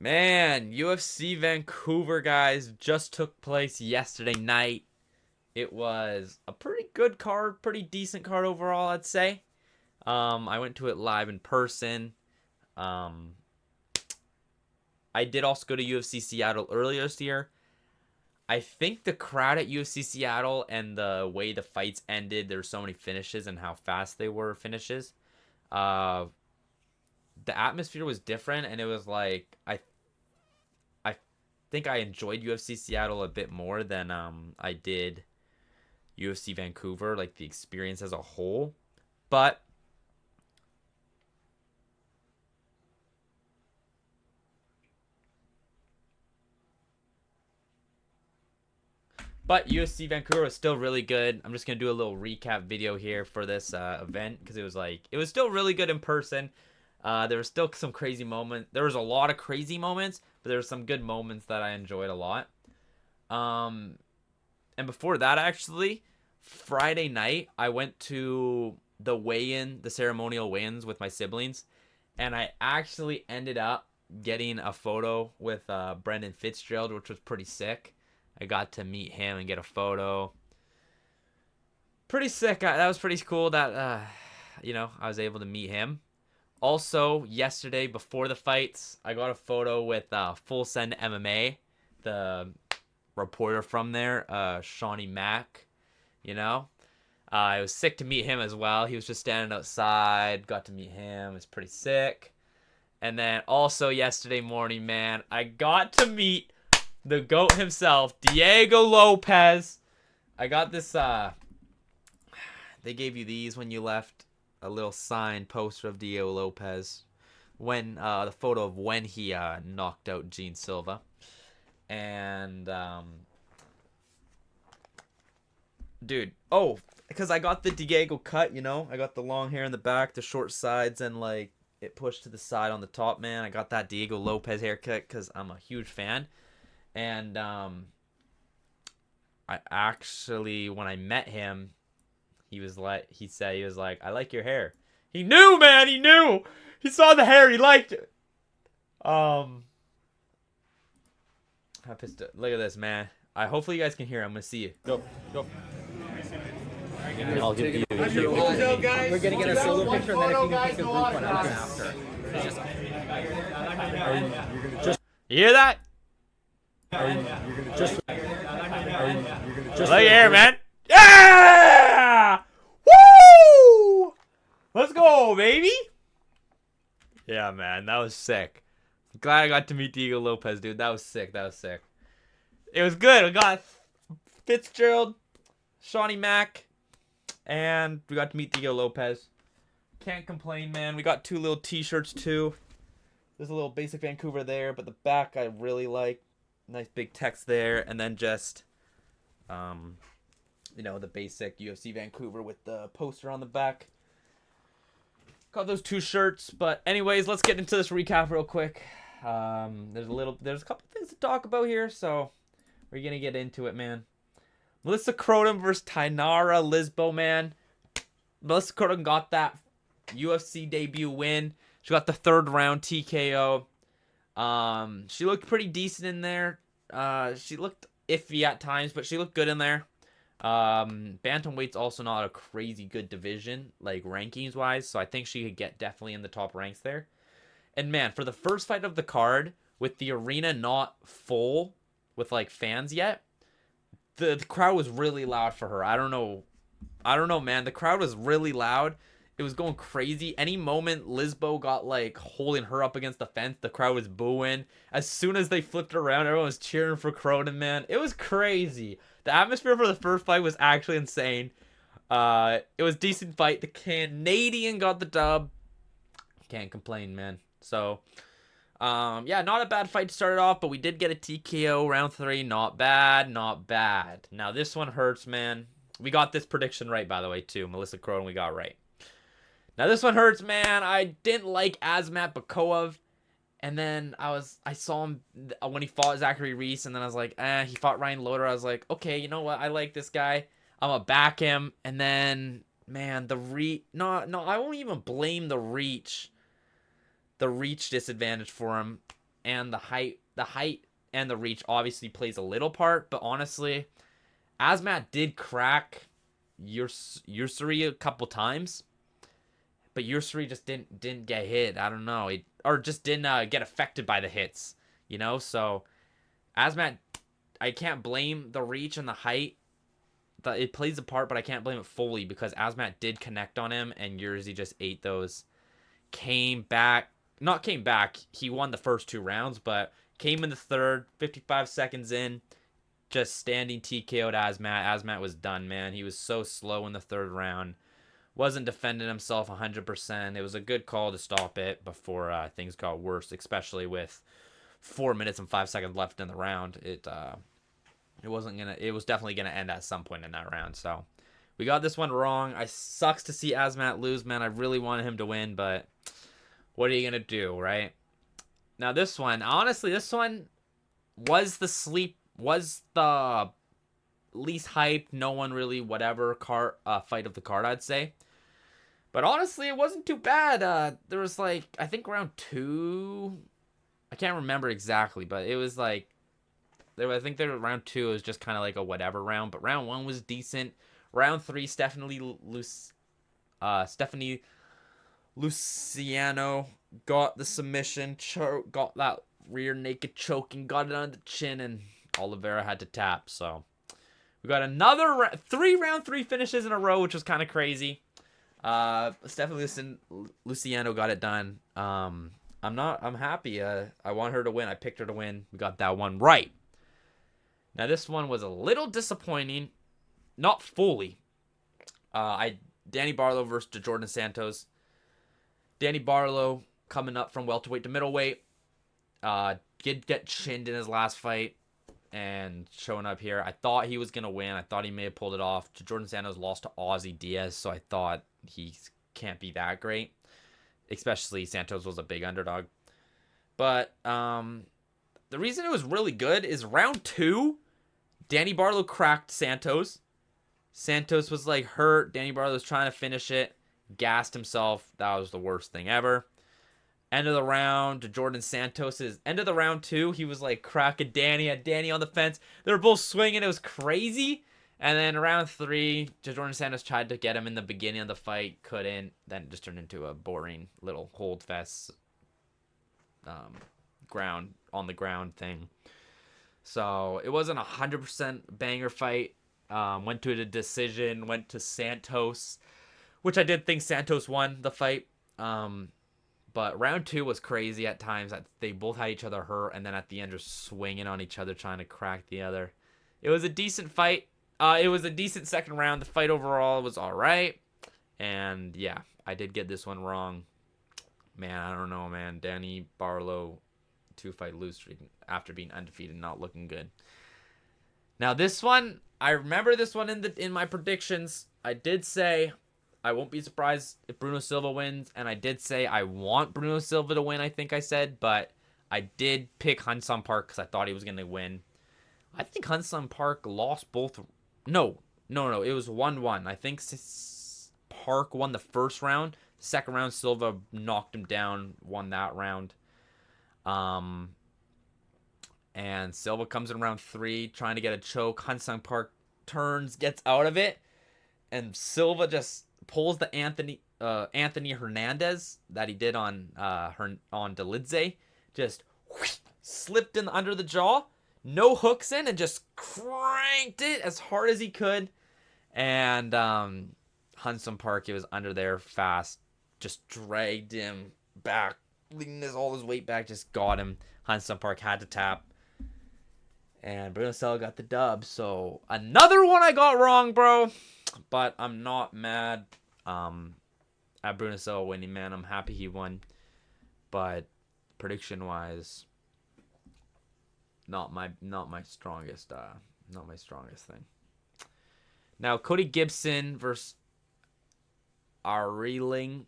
Man, UFC Vancouver, guys, just took place yesterday night. It was a pretty good card, pretty decent card overall, I'd say. I went to it live in person. Um, I did also go to UFC Seattle earlier this year. I think the crowd at UFC Seattle and the way the fights ended, there were so many finishes and how fast they were finishes. Uh, the atmosphere was different, and it was like I think I enjoyed UFC Seattle a bit more than I did UFC Vancouver, like the experience as a whole. But UFC Vancouver was still really good. I'm just gonna do a little recap video here for this event because it was still really good in person. There was still some crazy moments. There was a lot of crazy moments, but there were some good moments that I enjoyed a lot. Um, and before that, actually, Friday night I went to the weigh-in, the ceremonial weigh-ins with my siblings, and I actually ended up getting a photo with Brendan Fitzgerald, which was pretty sick. I got to meet him and get a photo. Pretty sick. That was pretty cool that I was able to meet him. Also, yesterday before the fights, I got a photo with FullSend MMA, the reporter from there, Shawnee Mack. It was sick to meet him as well. He was just standing outside. Got to meet him. It was pretty sick. And then also yesterday morning, man, I got to meet the GOAT himself, Diego Lopes. I got this, they gave you these when you left, a little signed poster of Diego Lopes. When, the photo of when he, knocked out Gene Silva. And, dude, because I got the Diego cut, I got the long hair in the back, the short sides, and, like, it pushed to the side on the top, man. I got that Diego Lopes haircut because I'm a huge fan. And I actually, when I met him, he was like, I like your hair. He knew, man. He knew. He saw the hair. He liked it. Look at this, man. Hopefully you guys can hear. I'm gonna see you. Go. I'll give you. We're gonna get a solo picture, and then if you can take a group one after. You hear that? You're gonna just Look here, man. Yeah! Woo! Let's go, baby. Yeah, man, that was sick. Glad I got to meet Diego Lopes, dude. That was sick. It was good. We got Fitzgerald, Shawnee Mack, and we got to meet Diego Lopes. Can't complain, man. We got two little t-shirts, too. There's a little basic Vancouver there, but the back I really like. Nice big text there, and then just, the basic UFC Vancouver with the poster on the back. Got those two shirts, but anyways, let's get into this recap real quick. There's a couple things to talk about here, so we're gonna get into it, man. Melissa Corden versus Tainara Lisboa, man. Melissa Corden got that UFC debut win. She got the third round TKO. She looked pretty decent in there. She looked iffy at times, but she looked good in there. Bantamweight's also not a crazy good division, like rankings wise, so I think she could get definitely in the top ranks there. And man, for the first fight of the card, with the arena not full with like fans yet, the crowd was really loud for her. I don't know, man. The crowd was really loud. It was going crazy. Any moment Lisboa got like holding her up against the fence, the crowd was booing. As soon as they flipped around, everyone was cheering for Corden, man. It was crazy. The atmosphere for the first fight was actually insane. It was a decent fight. The Canadian got the dub. Can't complain, man. So, yeah, not a bad fight to start it off, but we did get a TKO round 3. Not bad. Now this one hurts, man. We got this prediction right, by the way, too. Melissa Corden, we got right. Now this one hurts, man. I didn't like Azamat Bekoev, and then I saw him when he fought Zachary Reese, and then I was like, he fought Ryan Loder. I was like, okay, you know what? I like this guy. I'm gonna back him. And then, man, I won't even blame the reach disadvantage for him. and the height and the reach obviously plays a little part, but honestly, Azamat did crack Yousri a couple times, but Yousri just didn't get hit. I don't know, or just didn't get affected by the hits, you know. So Azamat, I can't blame the reach and the height. It plays a part, but I can't blame it fully because Azamat did connect on him, and Yousri just ate those. Not came back. He won the first 2 rounds, but came in the third, 55 seconds in, just standing TKO'd Azamat. Azamat was done, man. He was so slow in the third round. Wasn't defending himself 100%. It was a good call to stop it before things got worse, especially with 4 minutes and 5 seconds left in the round. It was definitely gonna end at some point in that round. So we got this one wrong. I sucks to see Azamat lose, man. I really wanted him to win, but what are you gonna do, right? Now this one, honestly, was the least hyped, no one really whatever fight of the card, I'd say. But honestly, it wasn't too bad. There was like, I think round 2, I can't remember exactly, but it was like round 2 was just kind of like a whatever round, but round 1 was decent. Round 3, Stephanie Luciano got the submission, got that rear naked choking, got it on the chin, and Oliveira had to tap. So we got another 3 round 3 finishes in a row, which was kind of crazy. Stephanie Luciano got it done. I'm happy. I want her to win. I picked her to win. We got that one right. Now this one was a little disappointing, not fully. Danny Barlow versus Djorgen Santos. Danny Barlow coming up from welterweight to middleweight. Did get chinned in his last fight and showing up here. I thought he was gonna win. I thought he may have pulled it off. Djorgen Santos lost to Ozzy Diaz, so I thought he can't be that great. Especially Santos was a big underdog. But the reason it was really good is round 2, Danny Barlow cracked Santos. Santos was like hurt. Danny Barlow was trying to finish it. Gassed himself. That was the worst thing ever. End of the round, Djorgen Santos's end of the round 2, he was like cracking Danny, had Danny on the fence. They were both swinging. It was crazy. And then round 3, Djorgen Santos tried to get him in the beginning of the fight. Couldn't. Then it just turned into a boring little hold fest ground on the ground thing. So it wasn't 100% banger fight. Went to a decision, went to Santos, which I did think Santos won the fight. But round 2 was crazy at times. They both had each other hurt, and then at the end just swinging on each other, trying to crack the other. It was a decent fight. It was a decent second round. The fight overall was all right. And yeah, I did get this one wrong. Man, I don't know, man. Danny Barlow, 2-fight lose streak after being undefeated, not looking good. Now this one, I remember this one in my predictions. I did say I won't be surprised if Bruno Silva wins, and I did say I want Bruno Silva to win, I think I said, but I did pick Hyunsung Park because I thought he was going to win. I think Hyunsung Park lost both. No, it was 1-1. I think Park won the first round. The second round, Silva knocked him down, won that round. And Silva comes in round 3, trying to get a choke. Hyunsung Park turns, gets out of it, and Silva just pulls the Anthony Hernandez that he did on Delidze, just slipped in under the jaw, no hooks in, and just cranked it as hard as he could. And Hyunsung Park, it was under there fast, just dragged him back, leaning all his weight back, just got him. Hyunsung Park had to tap. And Bruno Silva got the dub. So another one I got wrong, bro. But I'm not mad at Bruno Silva winning, man. I'm happy he won. But prediction wise, not my strongest thing. Now Cody Gibson versus Qileng.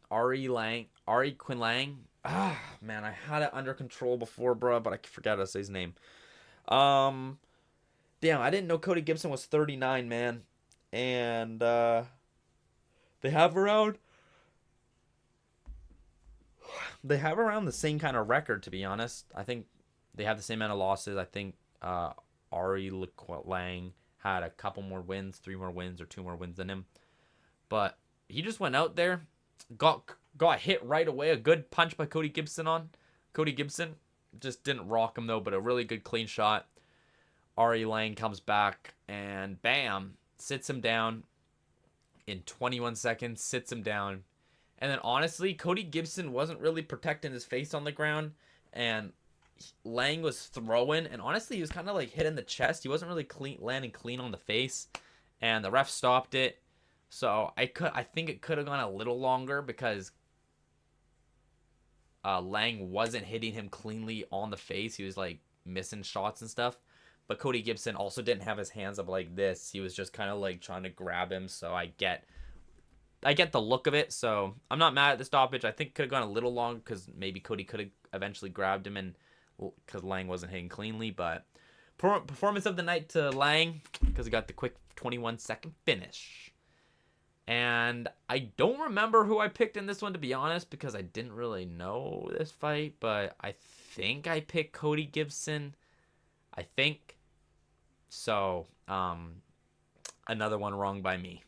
Man, I had it under control before, bro, but I forgot to say his name. Damn, I didn't know Cody Gibson was 39, man. And they have around the same kind of record, to be honest. I think They have the same amount of losses. I think Aori Qileng had a couple more wins, 3 more wins, or 2 more wins than him. But he just went out there, got hit right away. A good punch by Cody Gibson on. Cody Gibson just didn't rock him though, but a really good clean shot. Aori Lang comes back and bam, sits him down in 21 seconds, sits him down. And then honestly, Cody Gibson wasn't really protecting his face on the ground, and Lang was throwing, and honestly, he was kind of like hitting the chest. He wasn't really landing clean on the face, and the ref stopped it. So I think it could have gone a little longer because Lang wasn't hitting him cleanly on the face. He was like missing shots and stuff. But Cody Gibson also didn't have his hands up like this. He was just kind of like trying to grab him. So I get the look of it. So I'm not mad at the stoppage. I think it could have gone a little long because maybe Cody could have eventually grabbed him, and because Lang wasn't hitting cleanly. But performance of the night to Lang because he got the quick 21-second finish. And I don't remember who I picked in this one, to be honest, because I didn't really know this fight. But I think I picked Cody Gibson. I think. So, another one wrong by me.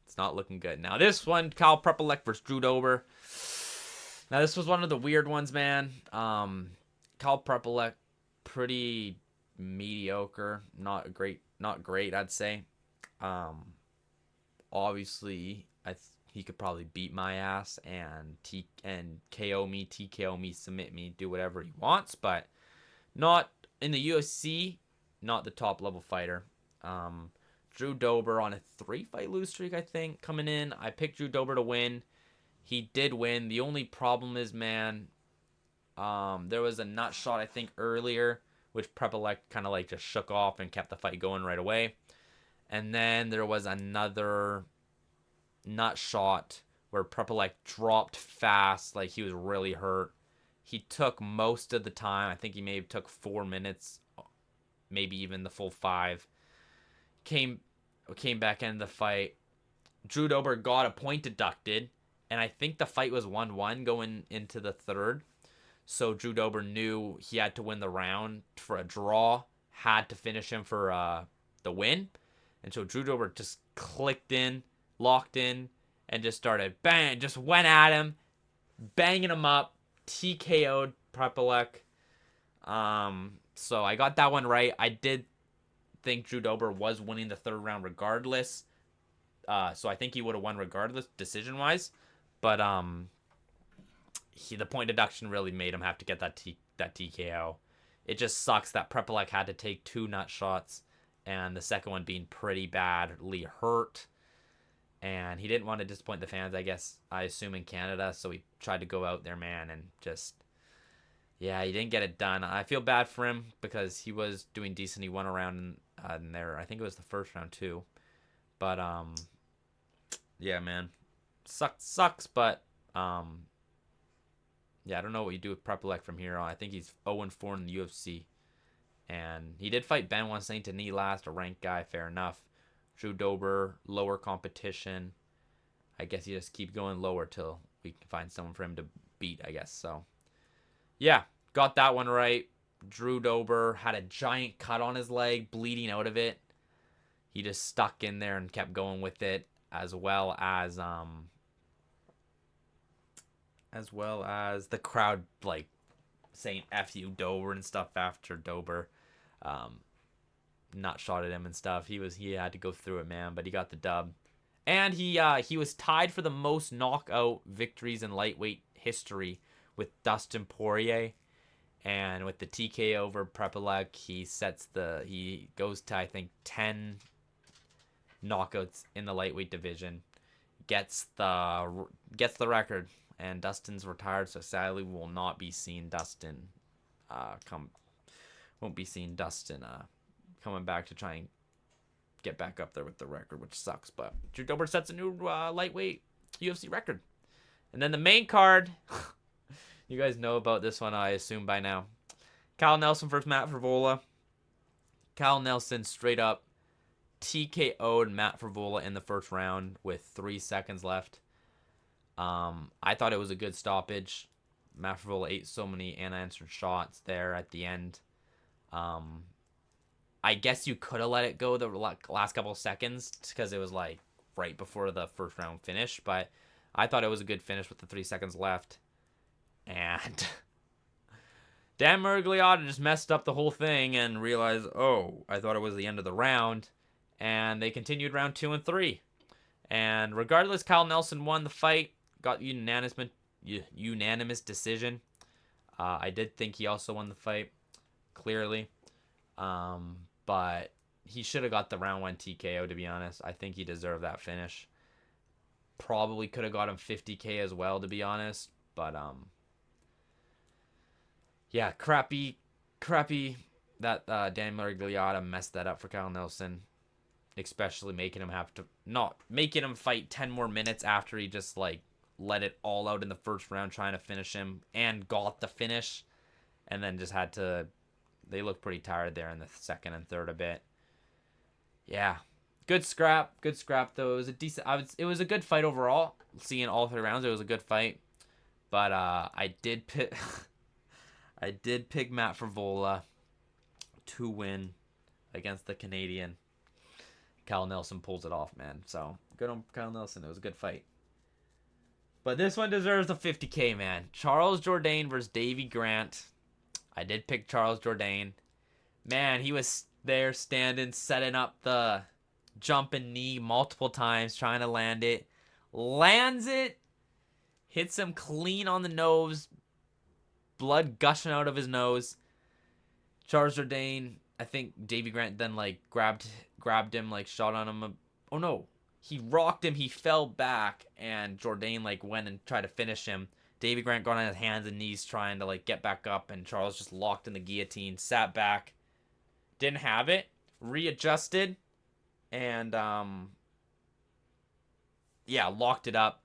It's not looking good. Now, this one, Kyle Prepolec versus Drew Dober. Now, this was one of the weird ones, man. Kyle Prepolec, pretty mediocre. Not great, I'd say. Obviously, he could probably beat my ass and KO me, TKO me, submit me, do whatever he wants, but not in the UFC, not the top level fighter. Drew Dober on a 3-fight lose streak, I think, coming in. I picked Drew Dober to win. He did win. The only problem is, man, there was a nut shot, I think, earlier, which Prepolec kind of like just shook off and kept the fight going right away. And then there was another nut shot where Prepolec dropped fast, like he was really hurt. He took most of the time. I think he maybe took 4 minutes, maybe even the full 5. Came back into the fight. Drew Dober got a point deducted, and I think the fight was 1-1 going into the third. So Drew Dober knew he had to win the round for a draw, had to finish him for the win. And so Drew Dober just clicked in, locked in, and just started bang, just went at him, banging him up, TKO'd Prepolec. So I got that one right. I did think Drew Dober was winning the third round regardless. So I think he would have won regardless, decision-wise. But the point deduction really made him have to get that TKO. It just sucks that Prepolec had to take 2 nut shots, and the second one being pretty badly hurt. And he didn't want to disappoint the fans, I assume in Canada, so he tried to go out there, man, and just, yeah, he didn't get it done. I feel bad for him because he was doing decent. He won a round in there. I think it was the first round, too. But, yeah, man. Sucks, but, yeah, I don't know what you do with Prepolec from here on. I think he's 0-4 in the UFC. And he did fight Benoit Saint-Denis last, a ranked guy, fair enough. Drew Dober, lower competition. I guess you just keep going lower till we can find someone for him to beat, I guess. So, yeah, got that one right. Drew Dober had a giant cut on his leg, bleeding out of it. He just stuck in there and kept going with it, as well as the crowd, like, saying F you, Dober, and stuff after Dober not shot at him and stuff. He had to go through it, man, but he got the dub. And he was tied for the most knockout victories in lightweight history with Dustin Poirier. And with the TKO over Prepolec, he goes to, I think, 10 knockouts in the lightweight division. Gets the record. And Dustin's retired, so sadly we will not be seeing Dustin coming back to try and get back up there with the record, which sucks. But Drew Dober sets a new lightweight UFC record. And then the main card, you guys know about this one, I assume by now. Kyle Nelson versus Matt Frevola. Kyle Nelson straight up TKO'd Matt Frevola in the first round with 3 seconds left. I thought it was a good stoppage. Matt Frevola ate so many unanswered shots there at the end. I guess you could have let it go the last couple of seconds because it was like right before the first round finish, but I thought it was a good finish with the 3 seconds left. And Dan Miragliotta just messed up the whole thing and realized, oh, I thought it was the end of the round. And they continued round 2 and 3. And regardless, Kyle Nelson won the fight, got unanimous decision. I did think he also won the fight, clearly. But he should have got the round 1 TKO, to be honest. I think he deserved that finish. Probably could have got him 50K as well, to be honest. But, yeah, crappy that Dan Miragliotta messed that up for Kyle Nelson. Especially making him fight 10 more minutes after he just, like, let it all out in the first round trying to finish him and got the finish. And then just had to... They looked pretty tired there in the second and third a bit. Yeah. Good scrap though. It was a decent... It was a good fight overall. Seeing all 3 rounds, it was a good fight. But I did pick... I did pick Matt Frevola to win against the Canadian. Kyle Nelson pulls it off, man. So, good on Kyle Nelson. It was a good fight. But this one deserves the 50K, man. Charles Jourdain versus Davey Grant. I did pick Charles Jourdain. Man, he was there standing, setting up the jumping knee multiple times, trying to land it. Lands it. Hits him clean on the nose. Blood gushing out of his nose. Charles Jourdain, I think Davey Grant then like grabbed him, like shot on him. Oh no, he rocked him. He fell back, and Jourdain like went and tried to finish him. Davey Grant got on his hands and knees trying to like get back up, and Charles just locked in the guillotine, sat back, didn't have it, readjusted, and locked it up.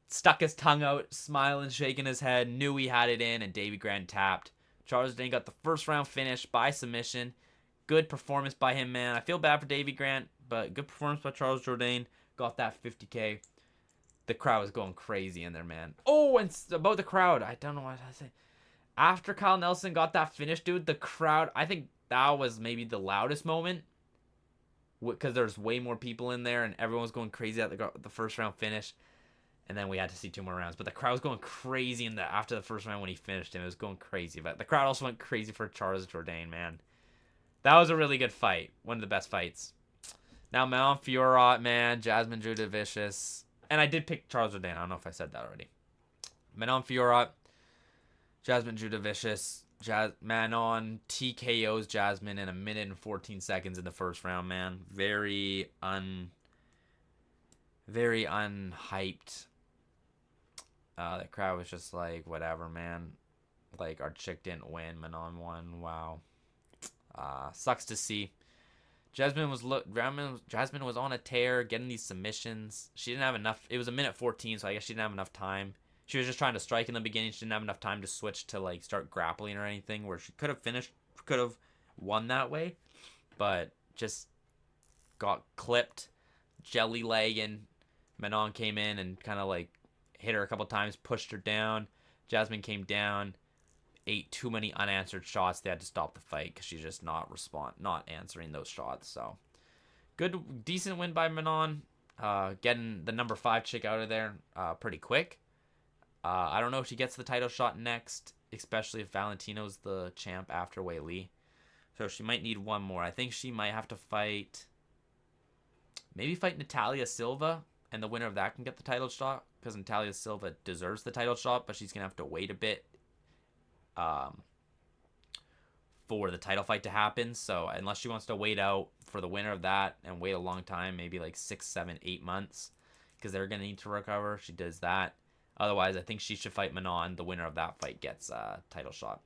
Stuck his tongue out, smiling, shaking his head, knew he had it in, and Davey Grant tapped. Charles Jourdain got the first round finish by submission. Good performance by him, man. I feel bad for Davey Grant, but good performance by Charles Jourdain. Got that 50K. The crowd was going crazy in there, man. Oh, and about the crowd, I don't know what I say. After Kyle Nelson got that finish, dude, the crowd, I think that was maybe the loudest moment. Because there's way more people in there, and everyone was going crazy at the first round finish. And then we had to see 2 more rounds. But the crowd was going crazy after the first round when he finished him. It was going crazy. But the crowd also went crazy for Charles Jourdain, man. That was a really good fight. One of the best fights. Now, Manon Fiorot, man. Jasmine Judavicious. And I did pick Charles Jourdain. I don't know if I said that already. Manon Fiorot. Jasmine Judavicious. Manon TKOs Jasmine in 1 minute and 14 seconds in the first round, man. Very unhyped. The crowd was just like, whatever, man. Like, our chick didn't win. Manon won. Wow. Sucks to see. Jasmine was on a tear, getting these submissions. She didn't have enough. It was 1 minute 14, so I guess she didn't have enough time. She was just trying to strike in the beginning. She didn't have enough time to switch to, like, start grappling or anything, where she could have won that way. But just got clipped, jelly legging. Manon came in and kind of, like, hit her a couple times, pushed her down. Jasmine came down, ate too many unanswered shots. They had to stop the fight because she's just not answering those shots. So, good, decent win by Manon. Getting the number 5 chick out of there pretty quick. I don't know if she gets the title shot next, especially if Valentino's the champ after Wei Li. So she might need one more. I think she might have to fight Natalia Silva, and the winner of that can get the title shot, because Natalia Silva deserves the title shot, but she's going to have to wait a bit for the title fight to happen. So unless she wants to wait out for the winner of that and wait a long time, maybe like 6, 7, 8 months, because they're going to need to recover, she does that. Otherwise, I think she should fight Manon. The winner of that fight gets a title shot.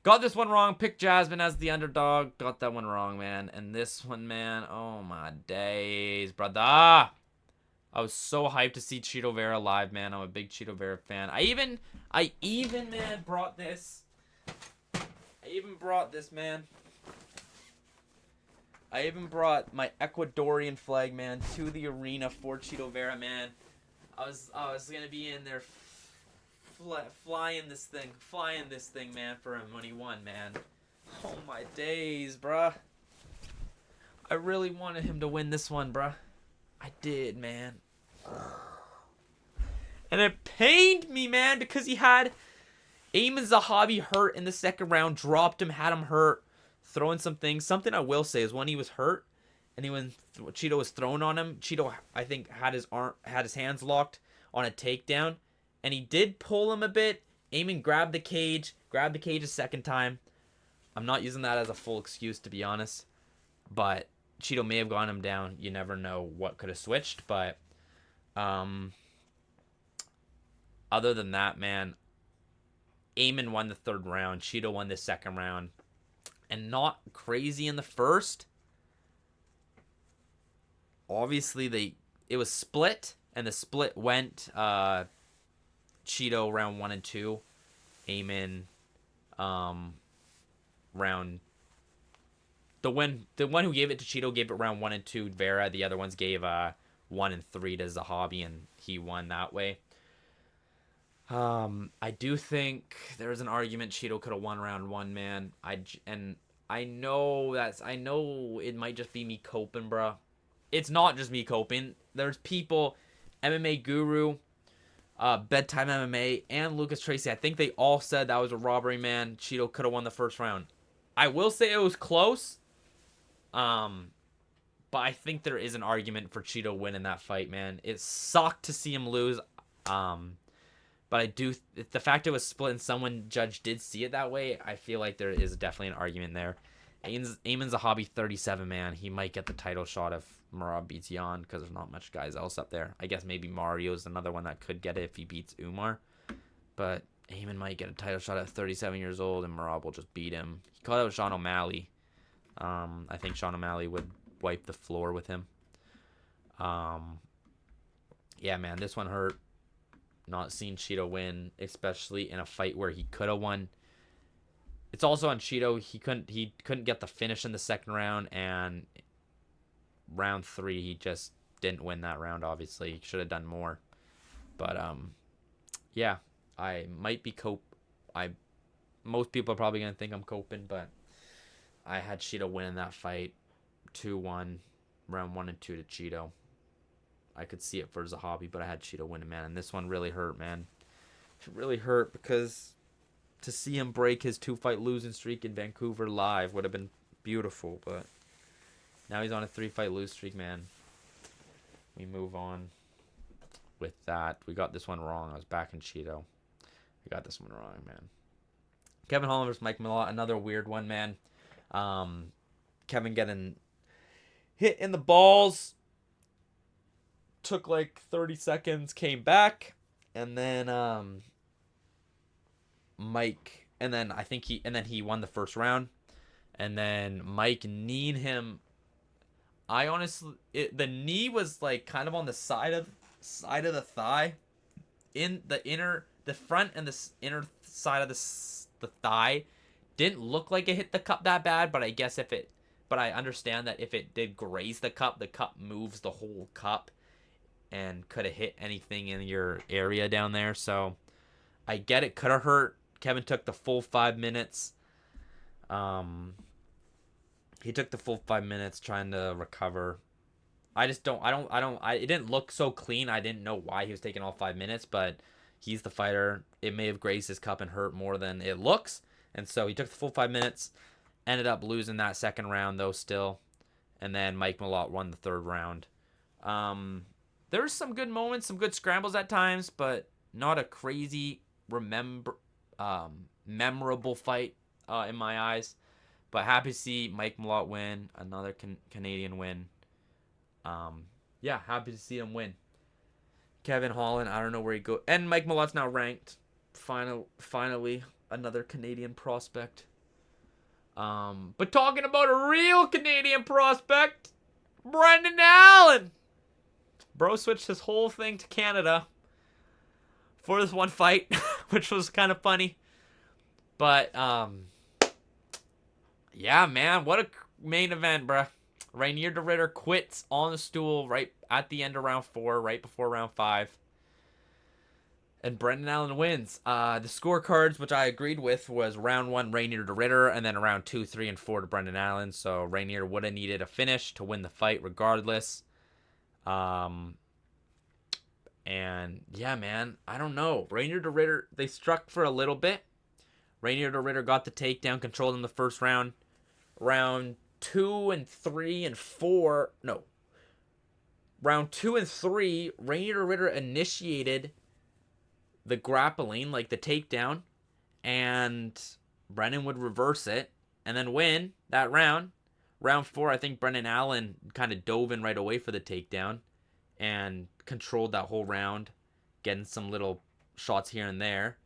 Got this one wrong. Picked Jasmine as the underdog. Got that one wrong, man. And this one, man, oh my days, brother. I was so hyped to see Chito Vera live, man. I'm a big Chito Vera fan. I even man, brought this. Man. I even brought my Ecuadorian flag, man, to the arena for Chito Vera, man. I was gonna be in there flying this thing, man, for him when he won, man. Oh my days, bruh. I really wanted him to win this one, bruh. I did, man. And it pained me, man, because he had Ayman Zahabi hurt in the second round, dropped him, had him hurt, throwing some things. Something I will say is when he was hurt and when Cheeto was thrown on him, Cheeto, I think, had his hands locked on a takedown, and he did pull him a bit. Ayman grabbed the cage a second time. I'm not using that as a full excuse, to be honest, but Cheeto may have gone him down. You never know what could have switched, but other than that, man, Ayman won the third round. Cheeto won the second round. And not crazy in the first. Obviously, it was split, and the split went Cheeto round 1 and 2. Ayman round... The one who gave it to Cheeto gave it round 1 and 2. Vera, the other ones gave 1 and 3 to Zahabi, and he won that way. I do think there's an argument Cheeto could have won round 1, man. I know it might just be me coping, bro. It's not just me coping. There's people, MMA Guru, Bedtime MMA, and Lucas Tracy. I think they all said that was a robbery, man. Cheeto could have won the first round. I will say it was close. But I think there is an argument for Cheeto winning that fight, man. It sucked to see him lose. But the fact it was split and someone judge did see it that way, I feel like there is definitely an argument there. Ayman Zahabi 37, man. He might get the title shot if Merab beats Jan, because there's not much guys else up there. I guess maybe Mario's another one that could get it if he beats Umar. But Ayman might get a title shot at 37 years old, and Merab will just beat him. He called out Sean O'Malley. I think Sean O'Malley would wipe the floor with him. Yeah, man, this one hurt. Not seeing Cheeto win, especially in a fight where he could have won. It's also on Cheeto. He couldn't get the finish in the second round, and round 3 he just didn't win that round. Obviously, he should have done more. But yeah, I might be most people are probably gonna think I'm coping, but I had Cheeto winning that fight 2-1, round 1 and 2 to Cheeto. I could see it for Zahabi, but I had Cheeto winning, man. And this one really hurt, man. It really hurt because to see him break his 2-fight losing streak in Vancouver live would have been beautiful. But now he's on a 3-fight lose streak, man. We move on with that. We got this one wrong. I was backing Cheeto. We got this one wrong, man. Kevin Holland versus Mike Malott. Another weird one, man. Kevin getting hit in the balls. Took like 30 seconds, came back, and then Mike, and then I think he won the first round, and then Mike kneed him. I honestly, the knee was like kind of on the side of the thigh, in the front and the inner side of the thigh. Didn't look like it hit the cup that bad, but I understand that if it did graze the cup moves the whole cup. And could have hit anything in your area down there. So I get it. Could have hurt. Kevin took the full 5 minutes. He took the full 5 minutes trying to recover. It didn't look so clean. I didn't know why he was taking all 5 minutes, but he's the fighter. It may have grazed his cup and hurt more than it looks. And so he took the full 5 minutes. Ended up losing that second round, though, still. And then Mike Malott won the third round. There were some good moments, some good scrambles at times, but not a crazy, memorable fight in my eyes. But happy to see Mike Malott win, another Canadian win. Yeah, happy to see him win. Kevin Holland, I don't know where he goes. And Mike Malott's now ranked. Finally, another Canadian prospect. But talking about a real Canadian prospect, Brendan Allen. Bro switched his whole thing to Canada for this one fight, which was kind of funny. But, yeah, man, what a main event, bruh. Rainier de Ritter quits on the stool right at the end of round 4, right before round 5. And Brendan Allen wins. The scorecards, which I agreed with, was round 1 Rainier to Ritter, and then round 2, 3, and 4 to Brendan Allen. So Rainier would have needed a finish to win the fight regardless. And yeah, man, I don't know. Rainier to Ritter, they struck for a little bit. Rainier to Ritter got the takedown, controlled in the first round. Round 2 and 3 and 4, no. Round 2 and 3, Rainier to Ritter initiated the grappling, like the takedown, and Brennan would reverse it and then win that round. Round 4, I think Brendan Allen kind of dove in right away for the takedown and controlled that whole round, getting some little shots here and there.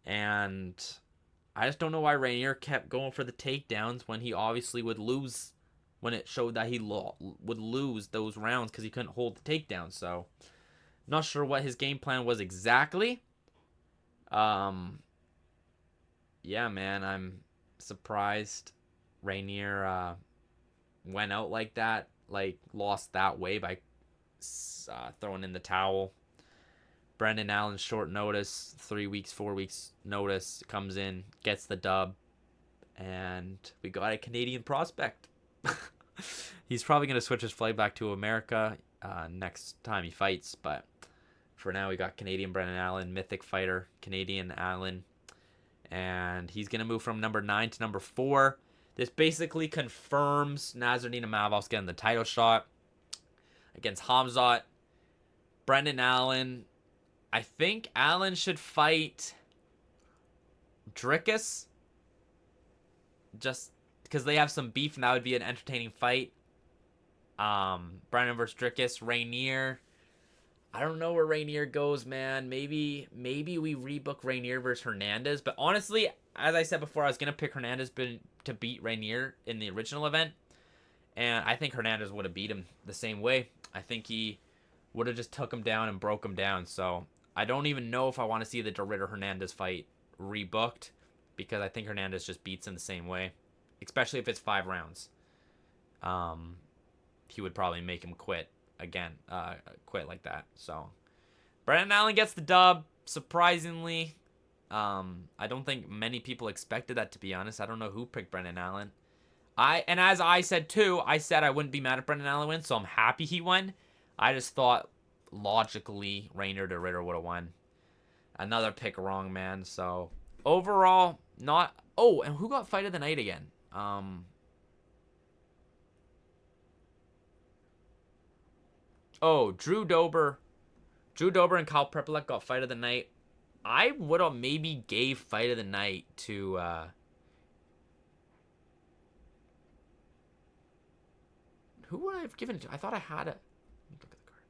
And I just don't know why Rainier kept going for the takedowns when he obviously would lose, when it showed that he would lose those rounds because he couldn't hold the takedown. So, not sure what his game plan was exactly. Yeah, man, I'm surprised Rainier went out like that, like lost that way by throwing in the towel. Brendan Allen, short notice, 3 weeks, 4 weeks notice, comes in, gets the dub, and we got a Canadian prospect. He's probably going to switch his flight back to America next time he fights, but for now we got Canadian Brendan Allen, mythic fighter, Canadian Allen, and he's going to move from number 9 to number 4. This basically confirms Nazardine Amavov's getting the title shot against Hamzat. Brendan Allen, I think Allen should fight Drickus, just because they have some beef and that would be an entertaining fight. Brendan versus Drickus. Rainier, I don't know where Rainier goes, man. Maybe we rebook Rainier versus Hernandez, but honestly, as I said before, I was gonna pick Hernandez to beat Rainier in the original event, and I think Hernandez would have beat him the same way. I think he would have just took him down and broke him down. So I don't even know if I want to see the DeRitter Hernandez fight rebooked, because I think Hernandez just beats him the same way, especially if it's 5 rounds. He would probably make him quit again, quit like that. So Brendan Allen gets the dub, surprisingly. I don't think many people expected that, to be honest. I don't know who picked Brendan Allen. And as I said too, I said I wouldn't be mad if Brendan Allen wins, so I'm happy he won. I just thought logically Rainier to Ritter would have won. Another pick wrong, man. So overall, not. Oh, and who got fight of the night again? Oh, Drew Dober and Kyle Prepolec got fight of the night. I would have maybe gave fight of the night to who would I have given it to? I thought I had it. Look at the card.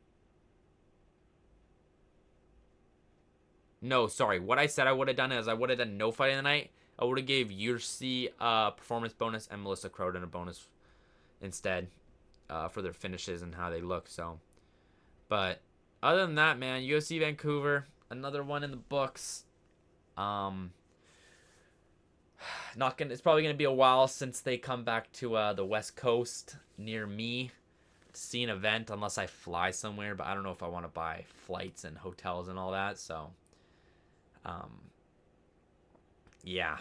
No, sorry. What I said I would have done is I would have done no fight of the night. I would have gave Yousri a performance bonus and Melissa Corden a bonus instead for their finishes and how they look. So, but other than that, man, UFC Vancouver, another one in the books. It's probably gonna be a while since they come back to the West Coast near me to see an event, unless I fly somewhere. But I don't know if I want to buy flights and hotels and all that. So, yeah,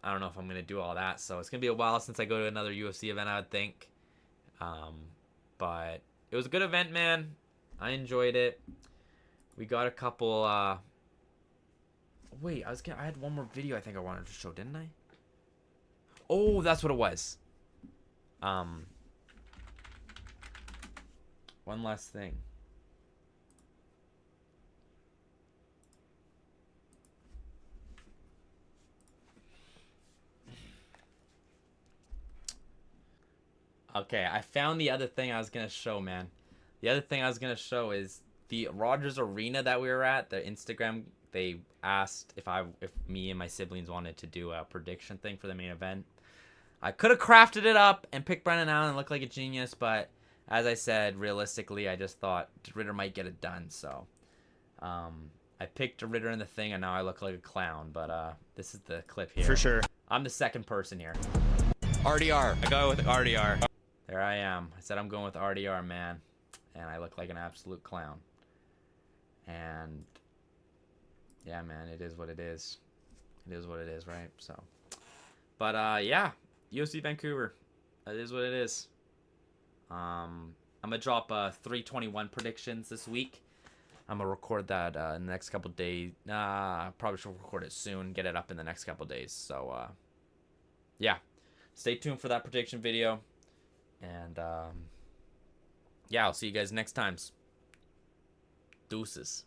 I don't know if I'm gonna do all that. So it's gonna be a while since I go to another UFC event, I would think. But it was a good event, man. I enjoyed it. We got a couple. Wait, I had one more video I think I wanted to show, didn't I? Oh, that's what it was. One last thing. Okay, I found the other thing I was gonna show, man. The other thing I was gonna show is the Rogers Arena that we were at. The Instagram, they asked if me and my siblings wanted to do a prediction thing for the main event. I could have crafted it up and picked Brendan Allen and look like a genius, but as I said, realistically, I just thought Ritter might get it done. So, I picked Ritter in the thing, and now I look like a clown. But this is the clip here. For sure. I'm the second person here. RDR. I go with RDR. There I am. I said I'm going with RDR, man. And I look like an absolute clown. And yeah, man, it is what it is. It is what it is, right? So, but yeah, UFC Vancouver. That is what it is. I'm gonna drop 321 predictions this week. I'm gonna record that in the next couple days. Probably should record it soon. Get it up in the next couple days. So, yeah, stay tuned for that prediction video. And yeah, I'll see you guys next time. Deuces.